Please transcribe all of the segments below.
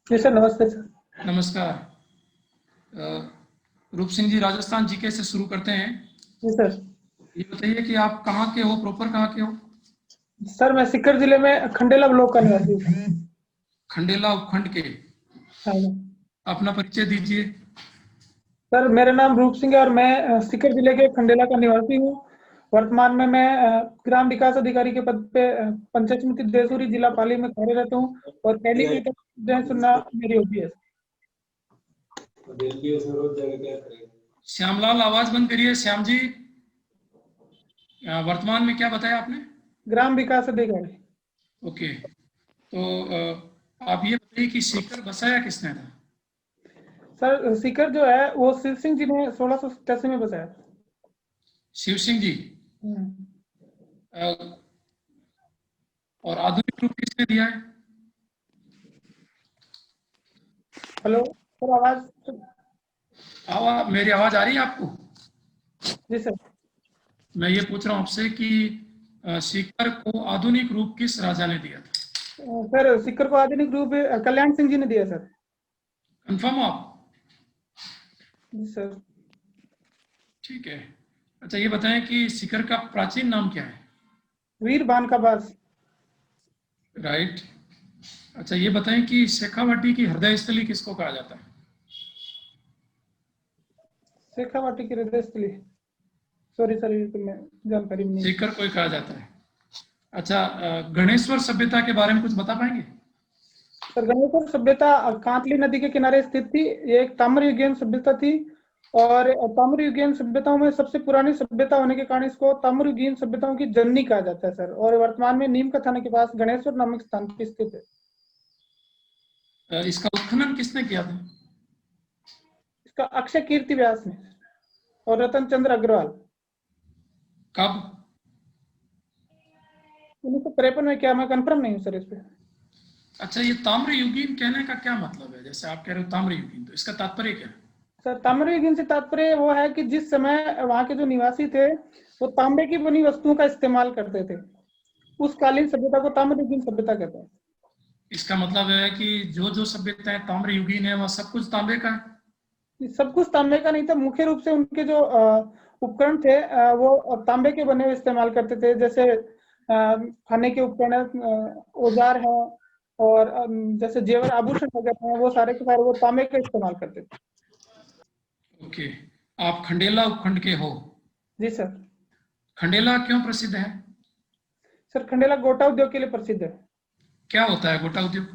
जी sir, नमस्ते sir. नमस्कार। अ, रूप सिंह जी, राजस्थान जीके से शुरू करते हैं। जी सर। ये बताइए कि आप कहाँ के हो, प्रॉपर कहाँ के हो? सर, मैं सीकर जिले में खंडेला ब्लॉक का निवासी हूँ। खंडेला उपखंड के। हाँ जी। अपना परिचय दीजिए। सर, मेरा नाम रूप सिंह है और मैं सीकर जिले के खंडेला का निवासी हूँ। वर्तमान में मैं ग्राम विकास अधिकारी के पद पे पंचायत समिति देसूरी जिला पाली में कार्यरत हूँ और कैंडिडेट चुनना मेरी हॉबी है। श्यामलाल, आवाज बंद करिए। श्याम जी, वर्तमान में क्या बताया आपने? ग्राम विकास अधिकारी। ओके। तो आप ये बताइए कि सीकर बसाया किसने था? सर, सीकर जो है वो शिव सिंह जी ने 1687 में बसाया। शिव सिंह जी। हम्म। अ, और आधुनिक रूप किसने दिया है? हेलो सर, आवाज। मेरी आवाज आ रही है आपको? जी सर। मैं ये पूछ रहा हूँ आपसे कि सीकर को आधुनिक रूप किस राजा ने दिया था? सर, सीकर को आधुनिक रूप कल्याण सिंह जी ने दिया सर। कंफर्म आप? जी सर। ठीक है। अच्छा, ये बताएं कि सीकर का प्राचीन नाम क्या है? वीर बान का बास। राइट। अच्छा, ये बताएं कि शेखावाटी की हृदय स्थली किसको कहा जाता है? शेखावाटी की हृदय स्थली। सॉरी सर, ये तो मैं जानकारी में नहीं है। सीकर को ही कहा जाता है। अच्छा, गणेश्वर सभ्यता के बारे में कुछ बता पाएंगे? सर, गणेशपुर सभ्यता कांतली नदी के किनारे स्थित थी। ये एक ताम्रयुगीन सभ्यता थी और ताम्रयुगीन सभ्यताओं में सबसे पुरानी सभ्यता होने के कारण इसको ताम्रयुगीन सभ्यताओं की जननी कहा जाता है सर। और वर्तमान में नीम का थाना के पास गणेश्वर नामक स्थान पर स्थित है। इसका उत्खनन किसने किया था? इसका अक्षय कीर्ति व्यास ने और रतन चंद्र अग्रवाल। कब? 1953 में। क्या मैं कंफर्म नहीं हूँ सर इस पे। अच्छा, ये ताम्रयुगीन कहने का क्या मतलब है? जैसे आप कह रहे हो ताम्रयुगीन, तो इसका तात्पर्य क्या है? सर, ताम्रयुगीन से तात्पर्य वो है कि जिस समय वहां के जो निवासी थे वो तांबे की बनी वस्तुओं का इस्तेमाल करते थे, उस कालीन सभ्यता को ताम्रयुगीन सभ्यता कहते हैं। इसका मतलब है कि जो जो सभ्यताएं ताम्रयुगीन है वह सब कुछ तांबे का है। ये सब कुछ तांबे का नहीं था। मुख्य रूप से उनके जो उपकरण थे वो तांबे के बने हुए इस्तेमाल करते थे। जैसे खाने के उपकरण, औजार हैं और जैसे जेवर आभूषण वगैरह हैं, वो सारे के सारे वो तांबे का इस्तेमाल करते थे। ओके। आप खंडेला उपखंड के हो। जी सर। खंडेला क्यों प्रसिद्ध है? सर, खंडेला गोटा उद्योग के लिए प्रसिद्ध है। क्या होता है गोटा उद्योग?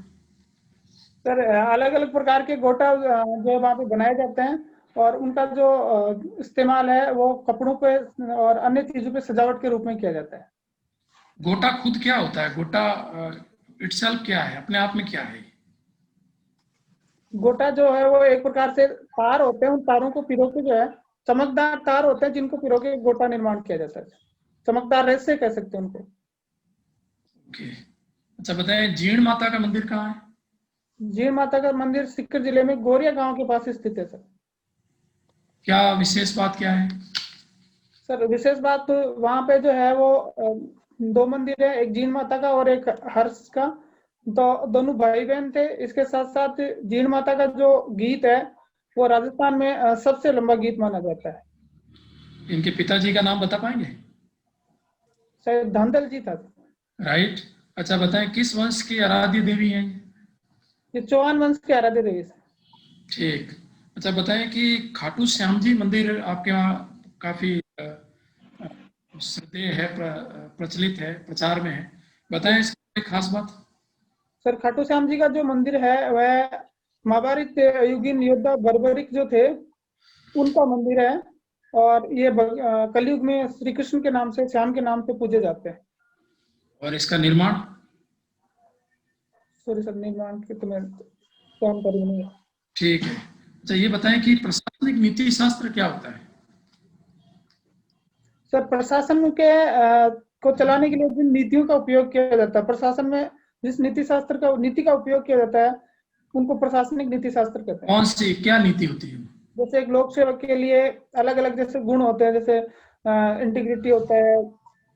सर, अलग अलग प्रकार के गोटा जो वहाँ पे बनाए जाते हैं और उनका जो इस्तेमाल है वो कपड़ों पे और अन्य चीजों पे सजावट के रूप में किया जाता है। गोटा खुद क्या होता है? गोटा इटसेल्फ क्या है, अपने आप में क्या है? गोटा जो है वो एक प्रकार से तार होते हैं। उन तारों को पिरो के जो है, चमकदार तार होते हैं जिनको पिरो के गोटा निर्माण किया जाता है। चमकदार रेसे कह सकते हैं उनको। ओके। अच्छा बताएं, जीण माता का मंदिर कहाँ है? जीण माता का मंदिर सीकर जिले में गोरिया गांव के पास स्थित है सर। क्या विशेष बात क्या है? सर, विशेष बात तो वहां पे जो है वो दो मंदिर है, एक जीण माता का और एक हर्ष का। तो दोनों भाई बहन थे। इसके साथ साथ जीण माता का जो गीत है वो राजस्थान में सबसे लंबा गीत माना जाता है। इनके पिताजी का नाम बता पाएंगे? शायद धांधल जी था। राइट। अच्छा बताएं, किस वंश की आराध्य देवी हैं ये? ये चौहान वंश के आराध्य देवी है। ठीक। अच्छा बताएं कि खाटू श्याम जी मंदिर आपके वहाँ काफी श्रद्धेय है, प्रचलित है, प्रचार में है। बताएं जी इसकी कोई खास बात। सर, खाटू श्याम जी का जो मंदिर है वह महाभारत युगीन योद्धा बर्बरिक जो थे उनका मंदिर है। और ये कलयुग में श्री कृष्ण के नाम से, श्याम के नाम से पूजे जाते हैं। और इसका निर्माण? सॉरी सर, निर्माण की तो मैं जानकारी नहीं है। ठीक है। अच्छा ये बताएं कि प्रशासनिक नीति शास्त्र क्या होता है? सर, प्रशासन के को चलाने के लिए जिन नीतियों का उपयोग किया जाता है, प्रशासन में जिस नीति का उपयोग किया जाता है उनको प्रशासनिक नीति शास्त्र कहते हैं। कौन सी क्या नीति होती है? जैसे एक लोक सेवक के लिए अलग अलग जैसे गुण होते हैं, जैसे इंटीग्रिटी होता है,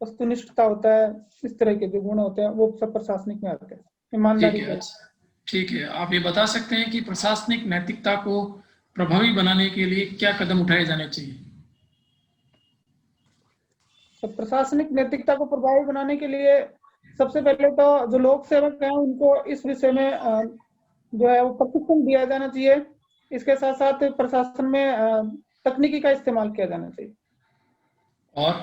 वस्तुनिष्ठता होता है। इस तरह के जो गुण होते हैं वो सब प्रशासनिक में आते हैं। ठीक ईमानदारी है। का। अच्छा, ठीक है, आप ये बता सकते हैं कि प्रशासनिक नैतिकता को प्रभावी बनाने के लिए क्या कदम उठाए जाने चाहिए? तो प्रशासनिक नैतिकता को प्रभावी बनाने के लिए सबसे पहले तो जो लोक सेवक हैं उनको इस विषय में जो है वो प्रशिक्षण दिया जाना चाहिए। इसके साथ साथ प्रशासन में तकनीकी का इस्तेमाल किया जाना चाहिए। और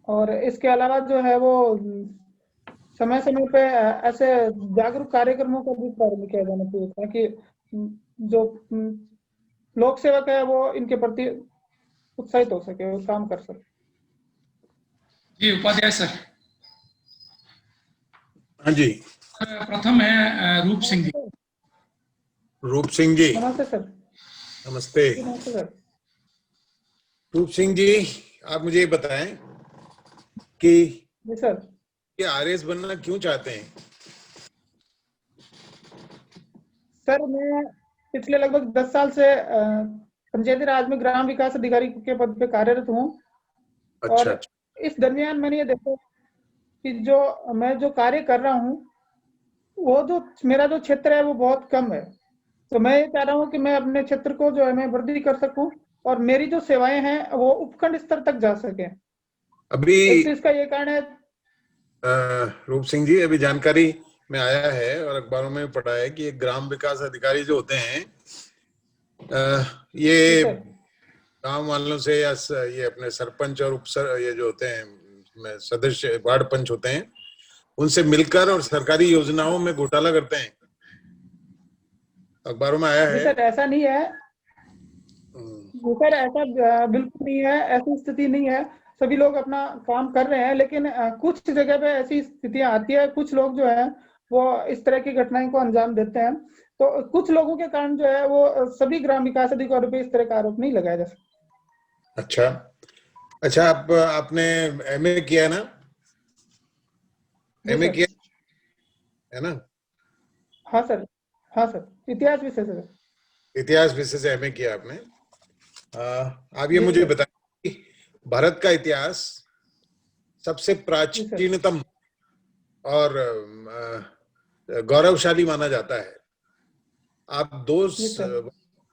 और इसके अलावा जो है वो समय समय पे ऐसे जागरूक कार्यक्रमों का भी प्रारंभ किया जाना चाहिए ताकि जो लोक सेवक है वो इनके प्रति उत्साहित हो सके और काम कर सके। जी उपाध्याय सर। हाँ जी, प्रथम है रूप सिंह जी। रूप सिंह जी। नमस्ते सर। नमस्ते। नमस्ते सर। रूप सिंह जी, आप मुझे ये बताएं कि जी सर। ये आरएस बनना क्यों चाहते हैं? सर मैं पिछले लगभग 10 साल से पंचायती राज में ग्राम विकास अधिकारी के पद पे कार्यरत हूँ। अच्छा, और इस दरमियान मैंने ये देखा कि जो मैं जो कार्य कर रहा हूँ वो जो मेरा जो क्षेत्र है वो बहुत कम है। तो मैं ये चाह रहा हूँ कि मैं अपने क्षेत्र को जो है मैं वृद्धि कर सकूं और मेरी जो सेवाएं हैं वो उपखंड स्तर तक जा सके। अभी एक तो इसका ये कारण है। रूप सिंह जी, अभी जानकारी में आया है और अखबारों में पढ़ा है कि ग्राम विकास अधिकारी जो होते हैं ये गांव वालों से या ये अपने सरपंच और ये जो होते हैं सदस्य वार्ड पंच होते हैं उनसे मिलकर और सरकारी योजनाओं में घोटाला करते हैं, अखबारों में आया है। सर ऐसा नहीं है। सर ऐसा बिल्कुल नहीं है, ऐसी स्थिति नहीं है। सभी लोग अपना काम कर रहे हैं लेकिन कुछ जगह पे ऐसी स्थितियां आती है, कुछ लोग जो है वो इस तरह की घटनाओं को अंजाम देते हैं। तो कुछ लोगों के कारण जो है वो सभी ग्राम विकास अधिकारियों पे इस तरह का आरोप नहीं लगाया जा सकता। अच्छा अच्छा, आपने एमए किया ना? एमए किया है ना? हाँ सर। हाँ सर, इतिहास विषय से। इतिहास विषय से एमए किया आपने। आप ये मुझे बताएं कि भारत का इतिहास सबसे प्राचीनतम और गौरवशाली माना जाता है। आप दो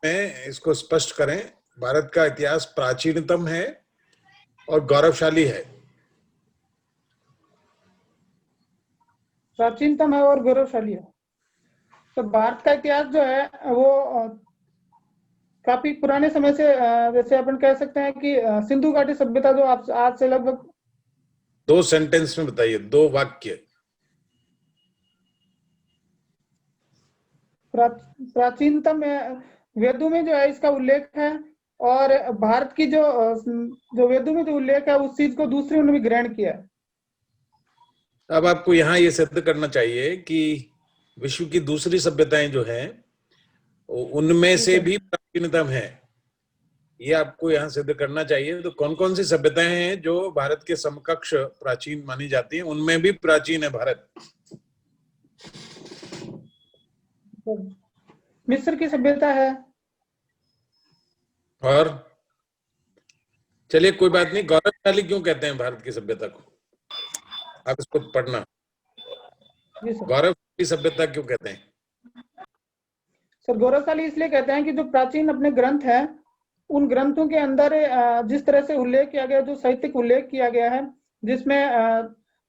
में इसको स्पष्ट करें, भारत का इतिहास प्राचीनतम है और गौरवशाली है। प्राचीनतम है और गौरवशाली है। तो भारत का इतिहास जो है वो काफी पुराने समय से जैसे अपन कह सकते हैं कि सिंधु घाटी सभ्यता जो आज से लगभग 2 सेंटेंस में बताइए, 2 वाक्य। प्राचीनतम वेदों में जो है इसका उल्लेख है और भारत की जो वेदों में जो उल्लेख है उस चीज को दूसरे ने भी ग्रहण किया है। अब आपको यहाँ ये सिद्ध करना चाहिए कि विश्व की दूसरी सभ्यताएं जो हैं उनमें से भी प्राचीनतम है, ये आपको यहाँ सिद्ध करना चाहिए। तो कौन कौन सी सभ्यताएं हैं जो भारत के समकक्ष प्राचीन मानी जाती हैं? उनमें भी प्राचीन है भारत। मिस्र की सभ्यता है। और चलिए कोई बात नहीं, गौरवशाली क्यों कहते हैं भारत की सभ्यता को? आप इसको पढ़ना, गौरवशाली सभ्यता क्यों कहते हैं? सर गौरवशाली इसलिए कहते हैं कि जो प्राचीन अपने ग्रंथ हैं उन ग्रंथों के अंदर जिस तरह से उल्लेख किया गया, जो साहित्यिक उल्लेख किया गया है जिसमें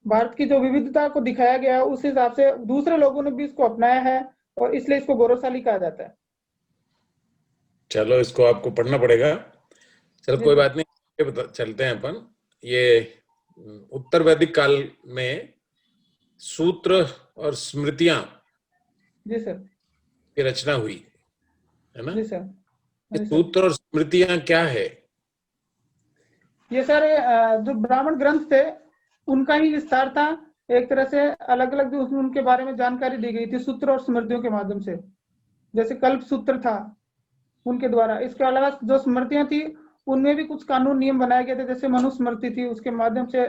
भारत की जो विविधता को दिखाया गया है उस हिसाब से दूसरे लोगों ने भी इसको अपनाया है और इसलिए इसको गौरवशाली कहा जाता है। चलो इसको आपको पढ़ना पड़ेगा। चलो कोई बात नहीं, चलते हैं अपन। ये उत्तर वैदिक काल में सूत्र और स्मृतियां जी सर की रचना हुई है ना? जी सर। ये सूत्र और स्मृतियां क्या है? ये सर जो ब्राह्मण ग्रंथ थे उनका ही विस्तार था। एक तरह से अलग अलग जो उनके बारे में जानकारी दी गई थी सूत्र और स्मृतियों के माध्यम से, जैसे कल्प सूत्र था उनके द्वारा। इसके अलावा जो स्मृतियां थी उनमें भी कुछ कानून नियम बनाए गए थे, जैसे मनुस्मृति थी, उसके माध्यम से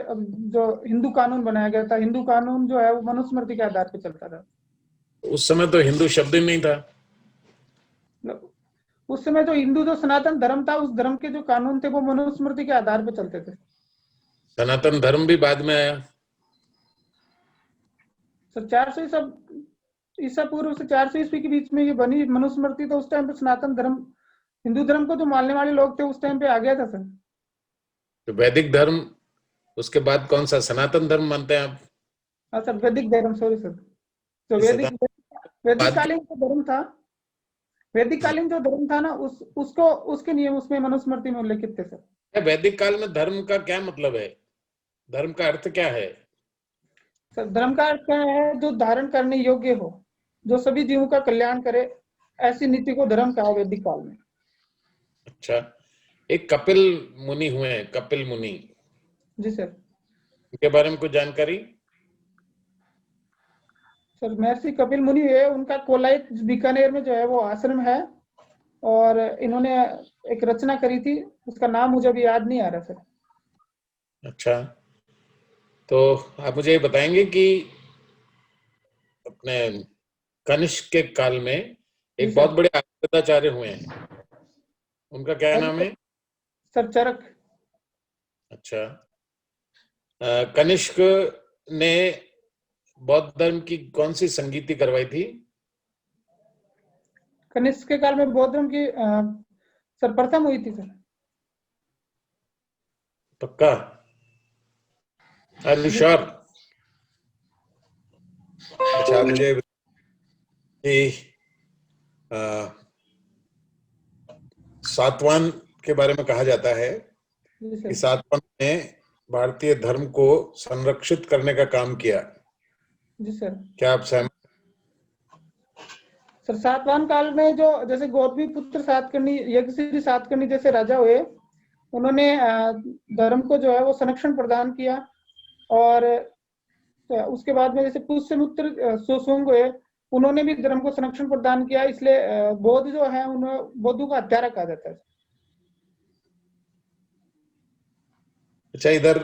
जो हिंदू कानून बनाया गया था। हिंदू कानून जो है वो मनुस्मृति के आधार पर चलता था। उस समय तो हिंदू शब्द ही नहीं था। उस समय जो हिंदू जो सनातन धर्म था उस धर्म के जो कानून थे वो मनुस्मृति के आधार पर चलते थे। सनातन धर्म भी बाद में आया। सर 400 ईसा पूर्व से 400 ईस्वी के बीच में ये बनी मनुस्मृति, तो उस टाइम पे सनातन धर्म, हिंदू धर्म को जो मानने वाले लोग थे उस टाइम पे आ गया था सर। तो वैदिक धर्म, उसके बाद कौन सा सनातन धर्म मानते हैं आप? हाँ सर, वैदिक धर्म, सॉरी सर, जो वैदिक वैदिक कालीन जो धर्म था, वैदिक कालीन जो धर्म था ना, उसको उसके नियम उसमें मनुस्मृति में उल्लेखित थे सर। वैदिक काल में धर्म का क्या मतलब है? धर्म का अर्थ क्या है? सर धर्म का अर्थ क्या है? जो धारण करने योग्य हो, जो सभी जीवों का कल्याण करे, ऐसी नीति को धर्म कहा वैदिक काल में। अच्छा, एक कपिल मुनि हुए हैं, कपिल मुनि, जी सर। उनके बारे में कुछ जानकारी? सर महर्षि कपिल मुनि है, उनका कोलाइट बीकानेर में जो है वो आश्रम है, और इन्होंने एक रचना करी थी, उसका नाम मुझे अभी याद नहीं आ रहा सर। अच्छा, तो आप मुझे ये बताएंगे कि अपने कनिष्क के काल में एक बहुत बड़े आचार्य हुए हैं, उनका क्या नाम है? सर चरक। अच्छा, कनिष्क ने बौद्ध धर्म की कौन सी संगीति करवाई थी? कनिष्क के काल में बौद्ध धर्म की सर प्रथम हुई थी सर। पक्का? Are you sure? अच्छा, मुझे सातवाहन के बारे में कहा जाता है कि सातवाहन ने भारतीय धर्म को संरक्षित करने का काम किया। जी सर। क्या आप सहमत? सर सातवाहन काल में जो जैसे गौतमी पुत्र सातकर्णी, यज्ञश्री सातकर्णी जैसे राजा हुए, उन्होंने धर्म को जो है वो संरक्षण प्रदान किया, और उसके बाद में जैसे पुष्यमित्र सुशुंग हुए, उन्होंने भी धर्म को संरक्षण प्रदान किया, इसलिए बौद्ध जो है उन्हें बौद्धों का हत्यारा कहा जाता है। अच्छा, इधर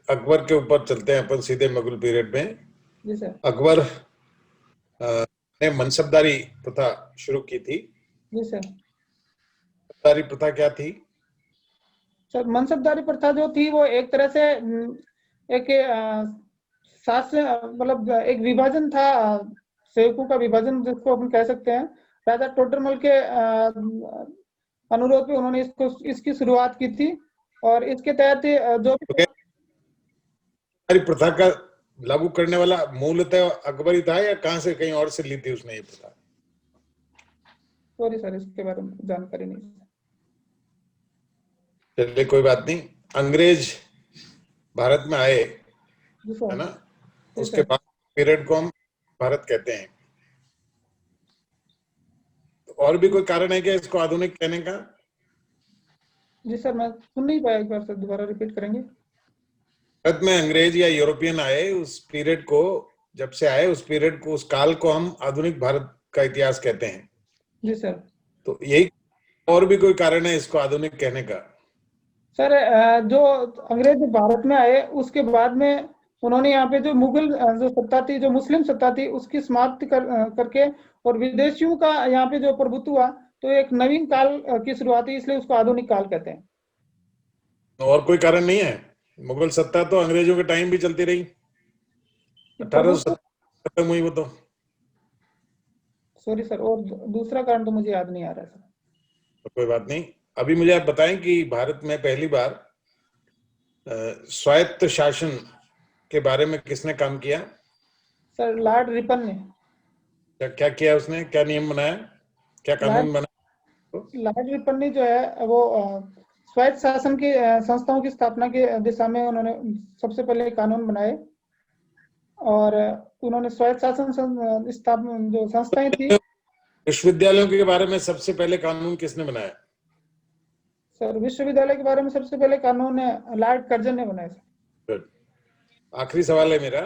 अकबर के ऊपर चलते हैं अपन सीधे मुगल पीरियड में। जी सर। अकबर ने मनसबदारी प्रथा शुरू की थी। जी सर। मनसबदारी प्रथा क्या थी? सर मनसबदारी प्रथा जो थी वो एक तरह से एक शास्त्र, मतलब एक विभाजन था, सेवकों का विभाजन जिसको अपन कह सकते हैं। राजा टोडरमल के अनुरोध पे उन्होंने इसकी शुरुआत की थी, और इसके तहत जो प्रथा का लागू करने वाला मूलतः अकबर ही था, या कहां से कहीं और से ली थी उसने ये प्रथा? सॉरी सर, इसके बारे में जानकारी नहीं। चलिए कोई बात नहीं। अंग्रेज भारत में आए, है ना, उसके बाद पीरियड को हम भारत कहते हैं। और भी कोई कारण है क्या इसको आधुनिक कहने का? जी सर, मैं सुन नहीं पाया, एक बार सर दोबारा रिपीट करेंगे? भारत में अंग्रेज या यूरोपियन आए, उस पीरियड को जब से आए, उस पीरियड को, उस काल को हम आधुनिक भारत का इतिहास कहते हैं। जी सर। तो यही, और भी कोई कारण है इसको आधुनिक कहने का? सर जो अंग्रेज भारत में आए उसके बाद में उन्होंने यहाँ पे जो मुगल जो सत्ता थी, जो मुस्लिम सत्ता थी, उसकी समाप्ति करके और विदेशियों का यहाँ पे जो प्रभुत्व हुआ, तो एक नवीन काल की शुरुआत हुई, इसलिए उसको आधुनिक काल कहते हैं। और कोई कारण नहीं है? मुगल सत्ता तो अंग्रेजों के टाइम भी चलती रही, 1870 खत्म हुई वो तो। सॉरी सर, और दूसरा कारण तो मुझे याद नहीं आ रहा सर। तो कोई बात नहीं। अभी मुझे आप बताएं कि भारत में पहली बार स्वायत्त शासन के बारे में किसने काम किया? सर लॉर्ड रिपन ने। क्या किया उसने? क्या नियम बनाया? क्या कानून बनाया? लॉर्ड रिपन ने जो है वो स्वायत्त शासन की संस्थाओं की स्थापना की दिशा में उन्होंने सबसे पहले कानून बनाए, और उन्होंने स्वायत्त शासन स्थापना जो संस्थाएं थी। विश्वविद्यालयों के बारे में सबसे पहले कानून किसने बनाया? सर विश्वविद्यालय के बारे में सबसे पहले कानून लॉर्ड कर्जन ने बनाया सर। आखिरी सवाल है मेरा,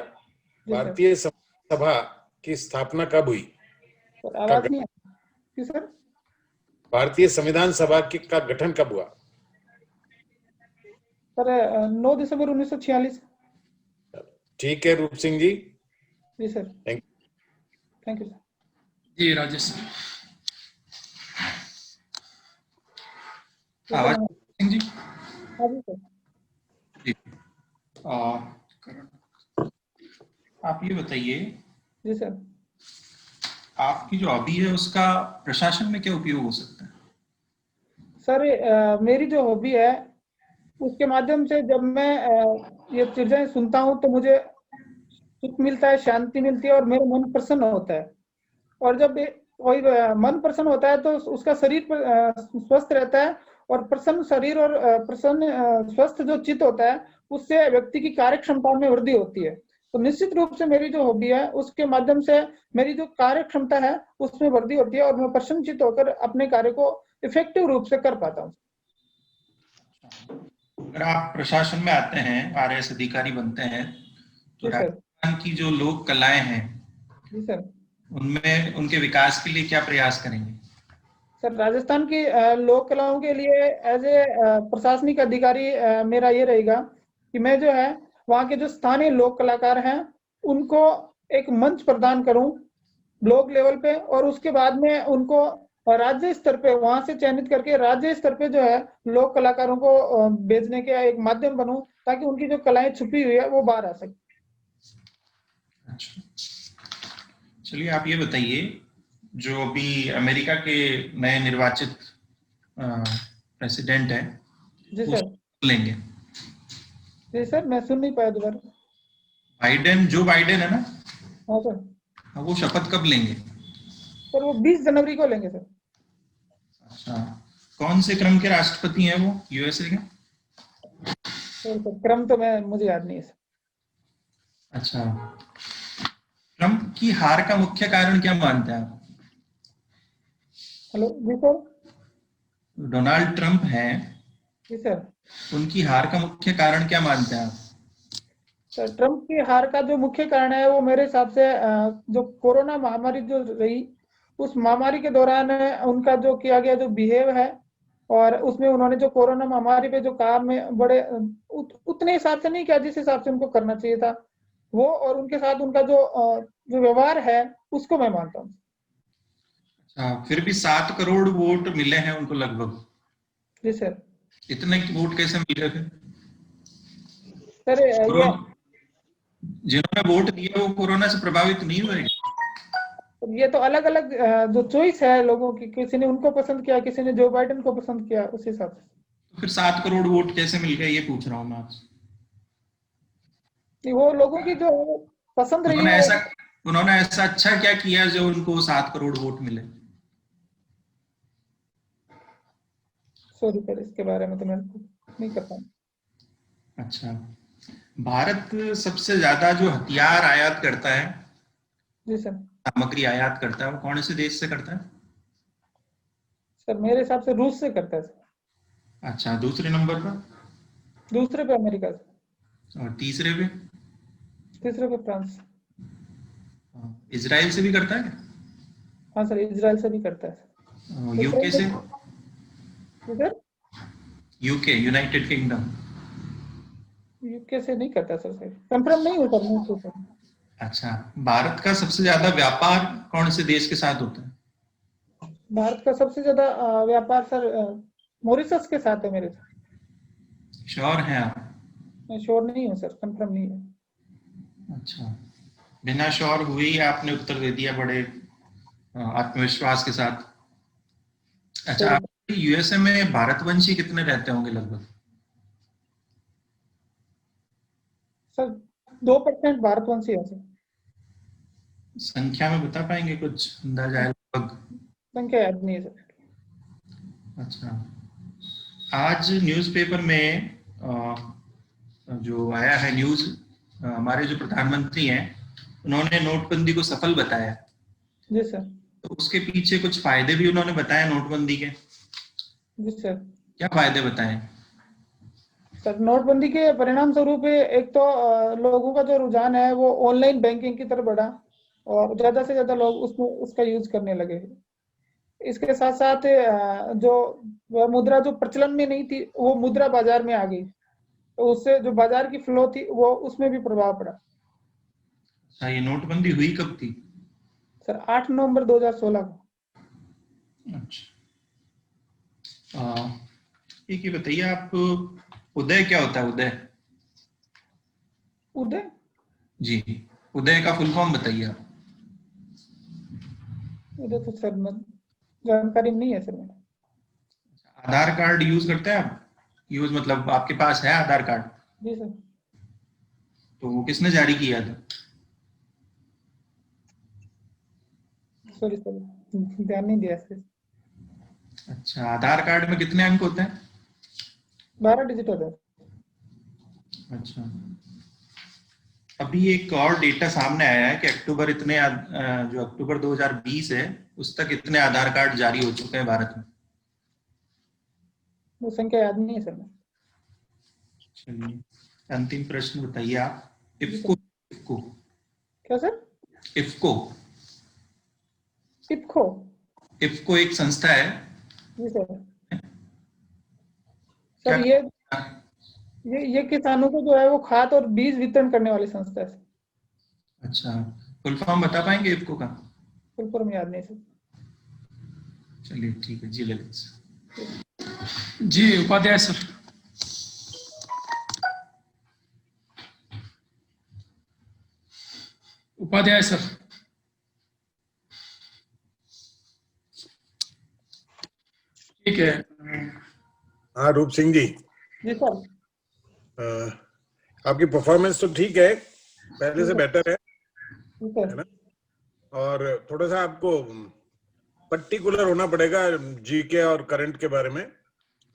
भारतीय सभा की स्थापना कब हुई? सर आवाज नहीं आई सर। भारतीय संविधान सभा का गठन कब हुआ? सर 9 दिसंबर 1946। ठीक है रूप सिंह जी। जी सर। Thank you sir. जी राजेश सर। आवाज सिंह जी। हाँ जी सर। जी, आप ये बताइए जी सर। आपकी जो हॉबी है उसका प्रशासन में क्या उपयोग हो सकता है? सर मेरी जो हॉबी है उसके माध्यम से जब मैं ये चीजें सुनता हूँ तो मुझे सुख मिलता है, शांति मिलती है और मेरा मन प्रसन्न होता है। और जब कोई मन प्रसन्न होता है तो उसका शरीर स्वस्थ रहता है। और प्रसन्न शरीर और प्रसन्न स्वस्थ जो चित्त होता है उससे व्यक्ति की कार्य क्षमता में वृद्धि होती है। तो निश्चित रूप से मेरी जो हॉबी है उसके माध्यम से मेरी जो कार्य क्षमता है उसमें वृद्धि होती है और मैं प्रसन्नचित्त होकर अपने कार्य को इफेक्टिव रूप से कर पाता हूँ। अगर आप प्रशासन में आते हैं, आरएएस अधिकारी बनते हैं, तो जी सर। राजस्थान की जो लोक कलाएं हैं जी सर। उनमें उनके विकास के लिए क्या प्रयास करेंगे? सर राजस्थान की लोक कलाओं के लिए एज ए प्रशासनिक अधिकारी मेरा ये रहेगा कि मैं जो है वहाँ के जो स्थानीय लोक कलाकार हैं उनको एक मंच प्रदान करूं ब्लॉक लेवल पे, और उसके बाद में उनको राज्य स्तर पे वहां से चयनित करके राज्य स्तर पे जो है लोक कलाकारों को भेजने के एक माध्यम बनूं ताकि उनकी जो कलाएं छुपी हुई है वो बाहर आ सके। अच्छा, चलिए आप ये बताइए, जो अभी अमेरिका के नए निर्वाचित प्रेसिडेंट है जी वो सर। लेंगे? जी सर, मैं सुन नहीं पाया दोबारा। बाइडेन, जो बाइडेन है ना, हाँ सर। हाँ, वो शपथ कब लेंगे? सर वो 20 जनवरी को लेंगे सर। अच्छा, कौन से क्रम के राष्ट्रपति हैं वो यूएसए के? सर क्रम तो मुझे याद नहीं है सर। अच्छा, ट्रंप की हार का मुख्य कारण क्या मानते हैं आप? हेलो जी सर। डोनाल्ड ट्रंप हैं, जी सर। उनकी हार का मुख्य कारण क्या मानते हैं आप? सर ट्रम्प की हार का जो मुख्य कारण है वो मेरे हिसाब से जो कोरोना महामारी जो रही उस महामारी के दौरान उनका जो किया गया जो बिहेव है, और उसमें उन्होंने जो कोरोना महामारी पे जो काम में बड़े उतने हिसाब से नहीं किया जिस हिसाब से उनको करना चाहिए था वो, और उनके साथ उनका जो व्यवहार है उसको मैं मानता हूँ। अच्छा, फिर भी 7 करोड़ वोट मिले हैं उनको लगभग। जी सर। इतने वोट कैसे मिल रहे थे? सर ये जिन्होंने वोट दिया वो कोरोना से प्रभावित नहीं हुए? ये तो अलग अलग जो चॉइस है लोगों की, किसी ने उनको पसंद किया, किसी ने जो बाइडेन को पसंद किया, उस हिसाब से। तो फिर 7 करोड़ वोट कैसे मिल गए, ये पूछ रहा हूँ मैं आपसे। वो लोगों की जो पसंद रही है वो। उन्होंने ऐसा अच्छा क्या किया जो उनको 7 करोड़ वोट मिले? सॉरी सर, इसके बारे में तो मैं नहीं कर पाऊंगा। अच्छा, भारत सबसे ज्यादा जो हथियार आयात करता है, जी सर। सामग्री आयात करता है, वो कौन से देश से करता है? सर मेरे हिसाब से रूस से करता है सर। अच्छा, दूसरे नंबर पर? दूसरे पे अमेरिका से। और तीसरे पे? तीसरे पे फ्रांस। इजराइल से भी करता है? हाँ सर, इजराइल से भी करता है सर। यूके से? Sir UK, United kingdom? UK से नहीं करता सर, सर कंफर्म नहीं हो सर मुझसे सर। अच्छा, भारत का सबसे ज्यादा व्यापार कौन से देश के साथ होता है? भारत का सबसे ज्यादा व्यापार सर मॉरिशस के साथ है मेरे से। श्योर हैं आप? मैं श्योर नहीं हूँ सर, कंफर्म नहीं है। अच्छा, बिना श्योर हुए ही आपने उत्तर दे दिया बड़े आत्मविश्वास के साथ। अच्छा, आप यूएसए में भारतवंशी कितने रहते होंगे लगभग? सर 2% भारतवंशी है सर। संख्या में बता पाएंगे कुछ अंदाजा है लगभग? संख्या याद नहीं है सर। अच्छा, आज न्यूज़पेपर में जो आया है न्यूज, हमारे जो प्रधानमंत्री हैं उन्होंने नोटबंदी को सफल बताया। जी सर। तो उसके पीछे कुछ फायदे भी उन्होंने बताए नोटबंदी के। जी सर। क्या फायदे बताए? सर नोटबंदी के परिणाम स्वरूप एक तो लोगों का जो रुझान है वो ऑनलाइन बैंकिंग की तरफ बढ़ा और ज्यादा से ज्यादा लोग उसमें उसका यूज करने लगे। इसके साथ साथ जो वह मुद्रा जो प्रचलन में नहीं थी वो मुद्रा बाजार में आ गई, तो उससे जो बाजार की फ्लो थी वो उसमें भी प्रभाव पड़ा। अच्छा, ये नोटबंदी हुई कब थी? सर 8 नवंबर 2016 को। अच्छा, एक ये बताइए आप, उदय क्या होता है? उदय? उदय? जी, उदय का फुल फॉर्म बताइए आप। मुझे तो सर जानकारी नहीं है सर मेरे। आधार कार्ड यूज करते हैं आप? यूज मतलब आपके पास है आधार कार्ड? जी सर। तो वो किसने जारी किया था? सॉरी सर, ध्यान नहीं दिया सर। अच्छा, आधार कार्ड में कितने अंक होते हैं? 12 डिजिट होता है। अच्छा, अभी एक और डेटा सामने आया है कि जो अक्टूबर 2020 है उस तक इतने आधार कार्ड जारी हो चुके हैं भारत में। वो संख्या याद नहीं है सर। चलिए, अंतिम प्रश्न बताइए आप। इफ्को क्या सर? इफ्को इफ्को? इफ्को एक संस्था है। जी सर। क्या? सर ये किसानों को जो है वो खाद और बीज वितरण करने वाली संस्था है। अच्छा, फुल फॉर्म बता पाएंगे इफ्को का? फुल फॉर्म याद नहीं सर। चलिए ठीक है जी, ललित सर। जी उपाध्याय सर। उपाध्याय सर। ठीक है। हाँ रूप सिंह जी। जी सर। आपकी परफॉर्मेंस तो ठीक है, पहले से बेटर है ना? और थोड़ा सा आपको पर्टिकुलर होना पड़ेगा जीके और करंट के बारे में।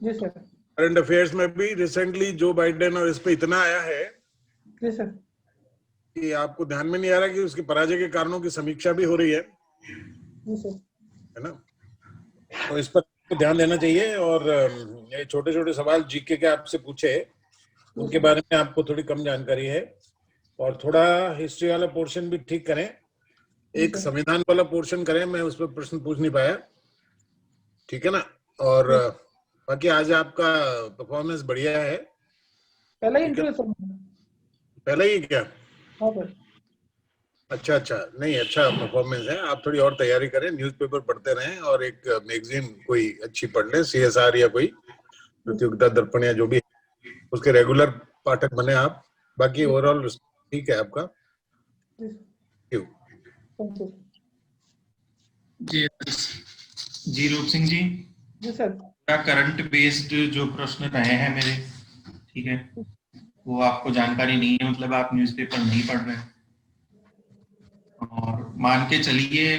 जी सर। करंट अफेयर्स में भी रिसेंटली जो बाइडेन और इस पे इतना आया है जी सर। कि आपको ध्यान में नहीं आ रहा कि उसके पराजय के कारणों की समीक्षा भी हो रही है सर। है ना? तो इस पर ध्यान देना चाहिए। और ये छोटे छोटे सवाल जीके के आपसे पूछे, उनके बारे में आपको थोड़ी कम जानकारी है। और थोड़ा हिस्ट्री वाला पोर्शन भी ठीक करें, एक संविधान वाला पोर्शन करें, मैं उस पर प्रश्न पूछ नहीं पाया, ठीक है ना? और बाकी आज आपका परफॉर्मेंस बढ़िया है। पहला ही इंटरव्यू सर। पहला ही क्या? हाँ सर। अच्छा, नहीं अच्छा परफॉर्मेंस है। आप थोड़ी और तैयारी करें, न्यूज़पेपर पढ़ते रहें और एक मैगजीन कोई अच्छी पढ़ लें, CSR या कोई प्रतियोगिता दर्पण या जो भी, उसके रेगुलर पाठक बने आप। बाकी ओवरऑल ठीक है आपका। जी रूप सिंह जी। जी सर। करंट बेस्ड जो प्रश्न रहे हैं मेरे, ठीक है, वो आपको जानकारी नहीं है, मतलब आप न्यूज़पेपर नहीं पढ़ रहे हैं। और मान के चलिए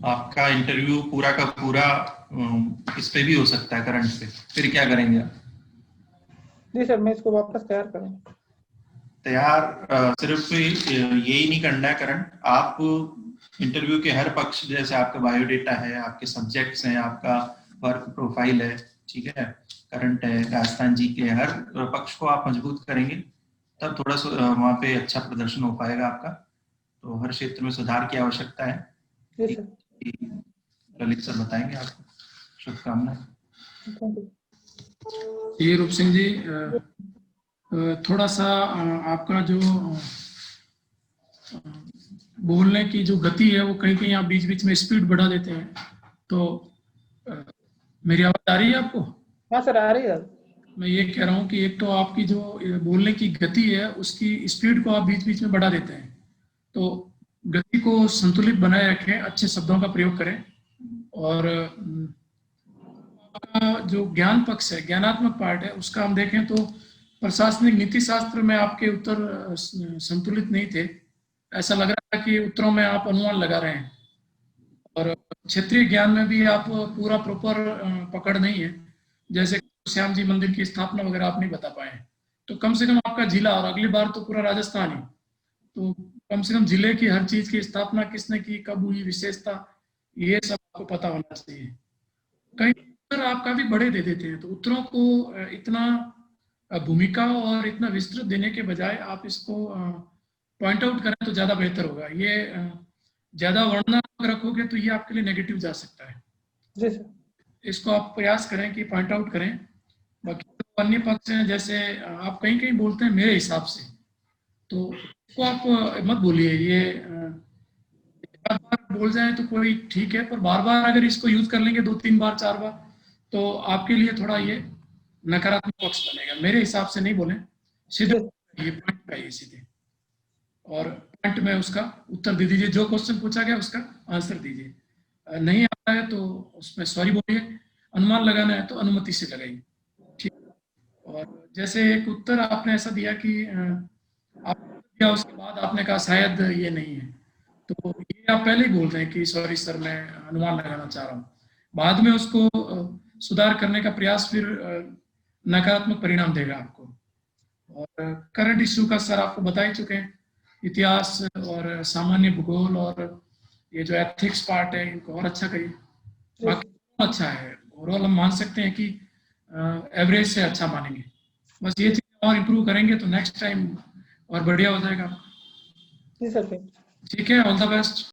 आपका इंटरव्यू पूरा का पूरा इस पे भी हो सकता है, करंट पे, फिर क्या करेंगे आप? जी सर, मैं इसको वापस तैयार करूँ। तैयार सिर्फ यही नहीं करना है करंट, आप इंटरव्यू के हर पक्ष, जैसे आपका बायोडेटा है, आपके सब्जेक्ट्स हैं, आपका वर्क प्रोफाइल है, ठीक है, करंट है, राजस्थान जी के हर पक्ष को आप मजबूत करेंगे, तब थोड़ा सा वहाँ पे अच्छा प्रदर्शन हो पाएगा आपका। तो हर क्षेत्र में सुधार की आवश्यकता है। ललित सर बताएंगे आपको। शुभकामनाएं। ये रूप सिंह जी, थोड़ा सा आपका जो बोलने की जो गति है वो कहीं कहीं आप बीच बीच में स्पीड बढ़ा देते हैं, तो मेरी आवाज आ रही है आपको? हाँ सर, आ रही है। मैं ये कह रहा हूँ कि एक तो आपकी जो बोलने की गति है उसकी स्पीड को आप बीच बीच में बढ़ा देते हैं, तो गति को संतुलित बनाए रखें, अच्छे शब्दों का प्रयोग करें। और आपका जो ज्ञान पक्ष है, ज्ञानात्मक पार्ट है, उसका हम देखें तो प्रशासनिक नीति शास्त्र में आपके उत्तर संतुलित नहीं थे, ऐसा लग रहा है कि उत्तरों में आप अनुमान लगा रहे हैं। और क्षेत्रीय ज्ञान में भी आप पूरा प्रॉपर पकड़ नहीं है, जैसे श्याम जी मंदिर की स्थापना वगैरह आप नहीं बता पाए, तो कम से कम आपका जिला, और अगली बार तो पूरा राजस्थान ही, तो कम से कम जिले की हर चीज की स्थापना किसने की, कब हुई, विशेषता, ये सब आपको पता होना चाहिए। कहीं उत्तर आप काफी बड़े दे देते हैं, तो उत्तरों को इतना भूमिका और इतना विस्तृत देने के बजाय आप इसको पॉइंट आउट करें तो ज्यादा बेहतर होगा। ये ज्यादा वर्णन रखोगे तो ये आपके लिए नेगेटिव जा सकता है। जी सर। इसको आप प्रयास करें कि पॉइंट आउट करें। बाकी तो अन्य पक्ष हैं, जैसे आप कहीं कहीं बोलते हैं मेरे हिसाब से, तो इसको आप मत बोलिए। ये बार बार बोल जाए तो कोई ठीक है, पर बार बार अगर इसको यूज कर लेंगे 2-3 बार 4 बार, तो आपके लिए थोड़ा ये नकारात्मक पक्ष बनेगा। मेरे हिसाब से नहीं बोले, सीधे ये पॉइंट पे आइए सीधे, और पॉइंट में उसका उत्तर दे दीजिए, जो क्वेश्चन पूछा गया उसका आंसर दीजिए। नहीं आता है तो उसमें सॉरी बोलिए, अनुमान लगाना है तो अनुमति से लगाइए, ठीक। और जैसे एक उत्तर आपने ऐसा दिया कि आप दिया उसके बाद आपने कहा शायद ये नहीं है, तो ये आप पहले ही बोल रहे हैं कि सॉरी सर मैं अनुमान लगाना चाह रहा हूँ, बाद में उसको सुधार करने का प्रयास फिर नकारात्मक परिणाम देगा आपको। और करंट इश्यू का सर आपको बता ही चुके हैं, इतिहास और सामान्य भूगोल और ये जो एथिक्स पार्ट है इनको और अच्छा करिए। बाकी अच्छा है, ओवरऑल हम मान सकते हैं कि एवरेज से अच्छा मानेंगे। बस ये चीज़ और इम्प्रूव करेंगे तो नेक्स्ट टाइम और बढ़िया हो जाएगा। जी सर। ठीक है, ऑल द बेस्ट।